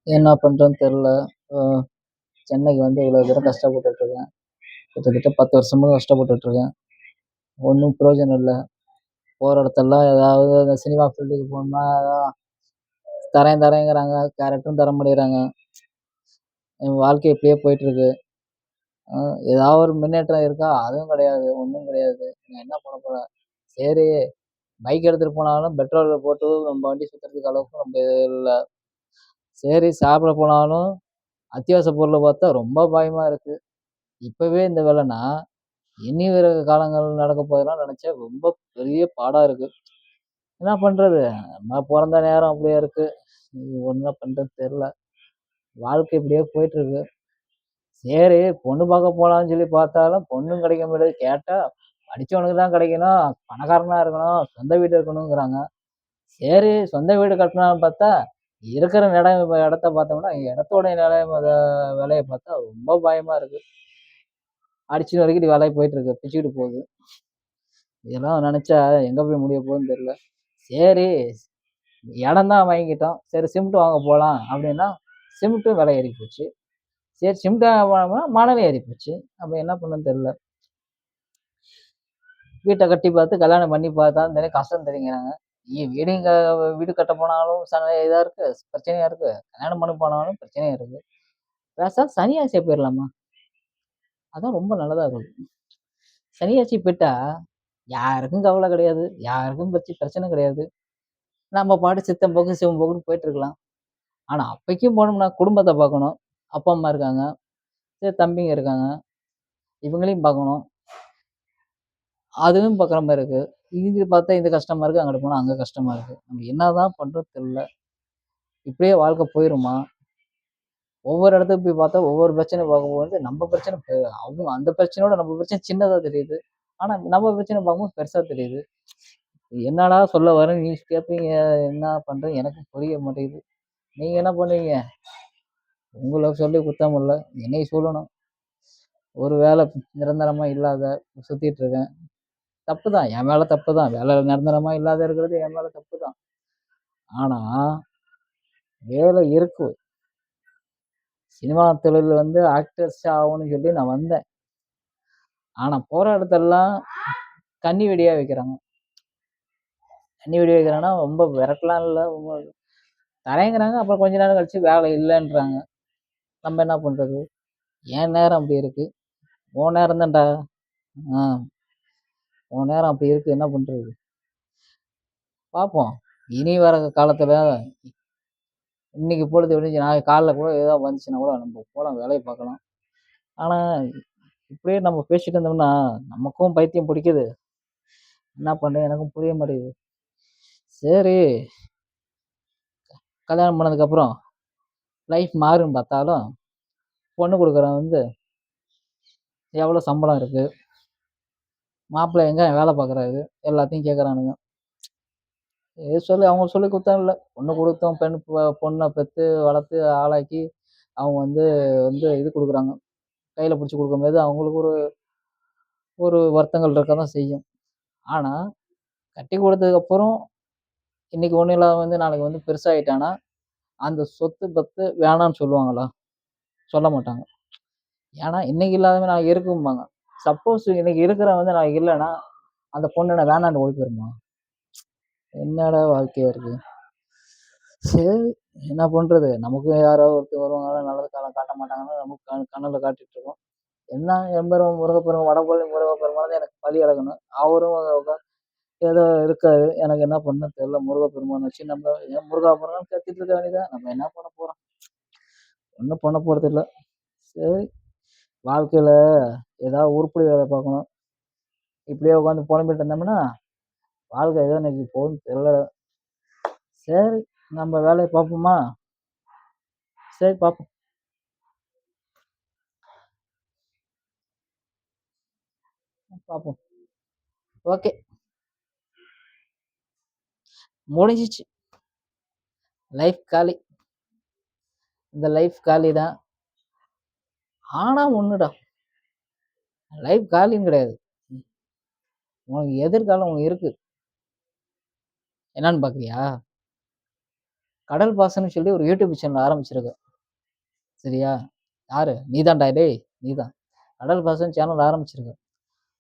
என்ன பண்றதுன்னு தெரியல. அ சென்னைக்கு வந்து இவ்வளோ தூரம் கஷ்டப்பட்டுட்டு இருக்கேன். கிட்டத்தட்ட 10 வருஷமா கஷ்டப்பட்டுட்டு இருக்கேன். ஒண்ணும் பிரயோஜனம் இல்ல. போற இடத்தெல்லாம் ஏதாவது இந்த சினிமா ஃபீல்டுக்கு போணும்னா, தரேன் தரேங்கிறாங்க. கேரக்டரும் தர மாட்டேங்கிறாங்க. என் வாழ்க்கை இப்படியே போயிட்டுருக்கு. அ ஏதாவது ஒரு முன்னேற்றம் இருக்கா? அதுவும் கிடையாது. ஒண்ணும் கிடையாது. நான் என்ன பண்ண போறேன்? சரி, பைக் எடுத்துட்டு போனாலும் பெட்ரோல் போட்டு நம்ம வண்டி சுத்துறதுக்கு அளவுக்கு நம்ம இல்ல. சரி, சாப்பிட போனாலும் அத்தியாவசிய பொருள பார்த்தா ரொம்ப பயமா இருக்கு. இப்பவே இந்த வேலைன்னா, இனி வர காலங்கள் நடக்க போதெல்லாம் நெனச்சா ரொம்ப பெரிய பாடா இருக்கு. என்ன பண்றது? நம்ம பொறந்த நேரம் அப்படியே இருக்கு. என்ன பண்றதுன்னு தெரியல. வாழ்க்கை இப்படியே போயிட்டுருக்கு. சரி, பொண்ணு பார்க்க போலான்னு சொல்லி பார்த்தாலும் பொண்ணும் கிடைக்க மாட்டேங்குது. கேட்டா படிச்சவனுக்கு தான் கிடைக்கணும், பணக்காரனா இருக்கணும், சொந்த வீடு இருக்கணுங்கிறாங்க. சரி, சொந்த வீடு கட்டலாம்னு பார்த்தா, இருக்கிற இடத்த பார்த்தோம்னா, இடத்தோட விலைய பார்த்தா ரொம்ப பயமா இருக்கு. அடிச்சு நொறுக்கிட்டு வேலைக்கு போயிட்டு இருக்கு. பிச்சுக்கிட்டு போகுது. இதெல்லாம் நெனச்சா எங்க போய் முடிய போகுதுன்னு தெரியல. சரி, இடம் தான் வாங்கிட்டோம். சரி, சிமெண்ட் வாங்க போலாம் அப்படின்னா, சிமெண்ட்டும் விலை ஏறி போச்சு. சரி, சிமெண்ட் வாங்க போனோம்னா மணலும் ஏறி போச்சு. அப்ப என்ன பண்ணணும்னு தெரியல. வீட்ட கட்டி பார்த்து, கல்யாணம் பண்ணி பார்த்தா தெரியும் கஷ்டம் தெரியுங்கிறாங்க. வீடு கட்ட போனாலும் இதா இருக்கு, பிரச்சனையா இருக்கு. கல்யாணம் பண்ண போனாலும் பிரச்சனையா இருக்கு. பேசாம சன்னியாசியா போயிரலாமா? அதான் ரொம்ப நல்லதா இருக்கும். சன்னியாசி போயிட்டா, யாருக்கும் கவலை கிடையாது. யாருக்கும் பிரச்சனை கிடையாது. நம்ம பாட்டு சித்தம் போக்கு, சிவம் போக்குன்னு போயிட்டு இருக்கலாம். ஆனா அப்பைக்கும் போனோம்னா குடும்பத்த பார்க்கணும். அப்பா, அம்மா இருக்காங்க. சரி, தம்பிங்க இருக்காங்க. இவங்களையும் பார்க்கணும். அதுவும் பார்க்குற மாரி இருக்கு. இங்க பார்த்தா இது கஷ்டமா இருக்கு. அங்கிட்டு போனா அங்க கஷ்டமா இருக்கு. நம்ம என்னதான் பண்றதுன்னு தெரியல. இப்படியே வாழ்க்கை போயிருமா? ஒவ்வொரு இடத்துக்கு போய் பார்த்தா ஒவ்வொரு பிரச்சனை பார்க்கும்போது நம்ம பிரச்சனை அவங்க அந்த பிரச்சனையோட நம்ம பிரச்சனை சின்னதா தெரியுது. ஆனா நம்ம பிரச்சனை பார்க்கும்போது பெருசா தெரியுது. என்னடா சொல்ல வரேன்னு நீங்க கேட்பீங்க. என்ன பண்றேன்னு எனக்கும் புரிய மாட்டேங்குது. நீங்க என்ன பண்ணுவீங்க? உங்கள சொல்லி குத்தம் இல்ல. என்னைய சொல்லணும். ஒரு வேலை நிரந்தரமா இல்லாத சுத்திட்டு இருக்கேன். தப்புதான். என் மேல தப்புதான். வேலை நிரந்தரமா இல்லாத இருக்கிறது என் மேல தப்புதான். ஆனா, வேலை இருக்கு. சினிமா தொழில் வந்து ஆக்டர்ஸ் ஆகணும்னு சொல்லி நான் வந்தேன். ஆனா போற இடத்தெல்லாம் கண்ணி வெடியா வைக்கிறாங்க. கண்ணி வெடி வைக்கிறாங்கன்னா ரொம்ப விரட்டலாம் இல்ல. ரொம்ப தரேங்கிறாங்க. அப்புறம் கொஞ்ச நேரம் கழிச்சு வேலை இல்லன்றாங்க. நம்ம என்ன பண்றது? என் நேரம் அப்படி இருக்கு. உன் நேரம் தான்டா. ஆ, உன் நேரம் அப்படி இருக்கு. என்ன பண்றது? பார்ப்போம். இனி வர காலத்துல இன்னைக்கு பொழுது விடிஞ்சு நாளைக்கு காலைல கூட ஏதோ வந்துச்சுன்னா கூட நம்ம போலாம், வேலைய பார்க்கலாம். ஆனா, இப்படியே நம்ம பேசிட்டு இருந்தோம்னா, நமக்கும் பைத்தியம் பிடிக்குது. என்ன பண்றது எனக்கும் புரிய மாட்டேங்குது. சரி, கல்யாணம் பண்ணதுக்கப்புறம் லைஃப் மாறும்ன்னு பார்த்தாலும், பொண்ணு குடுக்குறவன் வந்து எவ்வளோ சம்பளம் இருக்கு? மாப்பிள்ளை எங்க வேலை பார்க்குறாரு? எல்லாத்தையும் கேட்குறானுங்க. சொல்லி அவங்க சொல்லி குத்தம் இல்ல. பொண்ணு குடுத்தோம், பொண்ண பெத்து வளர்த்து ஆளாக்கி, அவங்க வந்து வந்து இது குடுக்குறாங்க. கையில புடிச்சு குடுக்கும்போது அவங்களுக்கு ஒரு ஒரு வருத்தங்கள் இருக்க தான் செய்யும். ஆனா, கட்டி குடுத்ததுக்கப்புறம் இன்னைக்கு ஒண்ணும் இல்லாதவன் வந்து நாளைக்கு வந்து பெருசாயிட்டான்னா, அந்த சொத்து பத்து வேணான்னு சொல்லுவாங்களா? சொல்ல மாட்டாங்க. ஏன்னா, இன்னைக்கு இல்லாதவன் நாளைக்கு இருக்கும்பாங்க. சப்போஸ் இன்னைக்கு இருக்கிறவன் வந்து நாளைக்கு இல்லன்னா, அந்த பொண்ணு என்ன வேணான்னு ஓடி போயிருமா? என்னடா வாழ்க்கையா இருக்கு? சரி, என்ன பண்றது? நமக்கும் யாரோ ஒருத்தர் வருவாங்க, நல்லது காலம் காட்ட மாட்டாங்கன்னா, நமக்கு கனவுல காட்டிட்டு இருக்கோம். என்ன எம்பெருமான் முருகப்பெருமான் வடபழனி முருகப்பெருமான் தான் எனக்கு பலி அளக்கணும். அவரும் ஏதோ இருக்காரு. எனக்கு என்ன பண்ண தெரியல. முருகப்பெருமான வச்சு நம்ம ஏன் முருகா முருகான்னு கத்திட்டு இருக்க வேண்டியதுதான். நம்ம என்ன பண்ண போறோம்? ஒண்ணும் பண்ண போறதில்ல. சரி, வாழ்க்கையில ஏதாவது உருப்படி வேலை பார்க்கணும். இப்படியே உட்காந்து புலம்பிட்டு இருந்தோம்னா, வாழ்க்கை ஏதோ இன்னைக்கு போகுதுன்னு தெரியல. சரி, நம்ம வேலைய பார்ப்போமா? சரி, பார்ப்போம். பார்ப்போம். ஓகே. முடிஞ்சிச்சு. லைஃப் காலி. இந்த லைஃப் காலி தான். ஆனா ஒண்ணுடா. லைஃப் காலின்னு கிடையாது. உனக்கு எதிர்காலம் ஒண்ணு இருக்கு. என்னன்னு பார்க்குறியா? கடல் பாசன்னு சொல்லி ஒரு யூடியூப் சேனல் ஆரம்பிச்சிருக்கு. சரியா? யாரு? நீதான்டா டேய்! நீதான். கடல் பாசன் சேனல் ஆரம்பிச்சிருக்கு.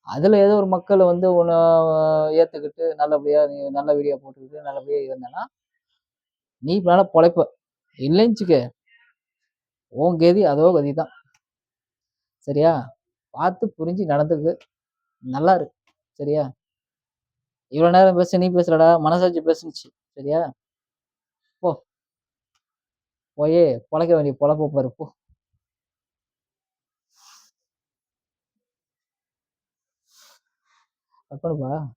அதுல ஏதோ ஒரு மக்கள் வந்து உன்ன ஏத்துக்கிட்டு நல்லபடியா நீ நல்ல வீடியோ போட்டுக்கிட்டு நல்லபடியா இருந்தன்னா, நீ நல்லா பொழைப்ப. இல்லைன்னு வச்சுக்க, உன் கதி அதோ கதி தான். சரியா? பார்த்து புரிஞ்சு நடந்துக்க. நல்லா இரு. சரியா? இவ்வளோ நேரம் பேச நீ பேசலடா. மனசாட்சி பேசுனுச்சு. சரியா? போ. போயி பொழைக்க வேண்டிய பொழப்ப பாரு போ. கட் பண்ணுப்பா.